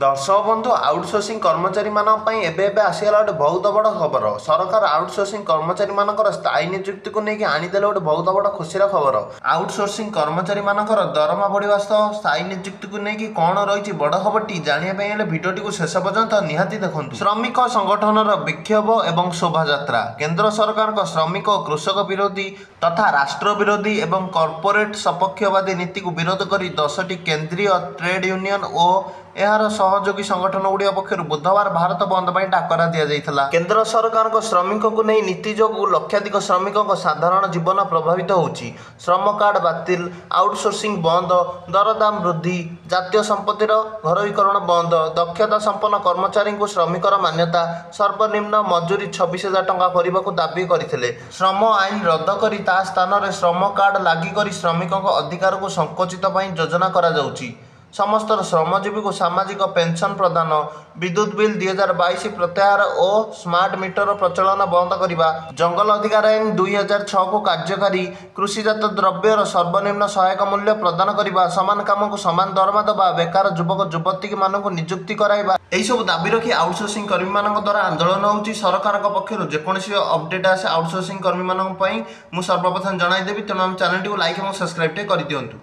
दर्शक बंधु आउटसोर्सिंग कर्मचारी एबे आसीगला गोटे बहुत बड़ खबर। सरकार आउटसोर्सिंग कर्मचारी स्थायी नियुक्ति को लेकिन आनीदेले गोटे बहुत बड़ खुशीर खबर। आउटसोर्सिंग कर्मचारी दरमा बढ़ा सह स्थायी नियुक्ति को लेकिन कौन रही बड़ खबरटी जानापी भिडियोटी को शेष पर्यंत निहाती देखूँ। श्रमिक संगठनर विक्षोभ और शोभायात्रा केन्द्र सरकार श्रमिक और कृषक विरोधी तथा राष्ट्र विरोधी और कॉर्पोरेट सपक्षवादी नीति को विरोध कर 10टी केन्द्रीय ट्रेड यूनियन और यार सहयोगी संगठन गुड़िया पक्षर बुधवार भारत बंद पर डाकरा दि जाता। केन्द्र सरकार श्रमिक को नहीं नीति जो लक्षाधिक श्रमिकों साधारण जीवन प्रभावित होउछि। श्रम कार्ड बातिल, आउटसोर्सिंग बंद, दरदाम वृद्धि, जातीय संपत्तिर घरोईकरण बंद, दक्षता संपन्न कर्मचारी को श्रमिकर मान्यता, सर्वनिम्न मजूरी 26,000 टंका करने को दाबी करते। श्रम आईन रद्द कर स्थान में श्रम कार्ड लगिक श्रमिकों अधिकार को संकोचित योजना करा जाउछि। समस्त श्रमजीवी को सामाजिक पेंशन प्रदान, विद्युत बिल 2022 प्रत्याहार और स्मार्ट मीटर प्रचलन बंद करने, जंगल अधिकार आईन 2006 को कार्यकारी, कृषिजात द्रव्यर सर्वनिम्न सहायक मूल्य प्रदान करने, समान काम को समान दरमा दबा, बेकार युवक युवती मानक नियुक्ति कराइबा, यही सब दाबी रखी आउटसोर्सिंग कर्मी द्वारा आंदोलन होउछि। सरकार पक्षर जेकोसी अपडेट आसे आउटसोर्सिंग कर्मी मुझे सर्वप्रथम जनईदेवी। तेणु आम चैनल को लाइक और सब्सक्राइब कर दिंतु।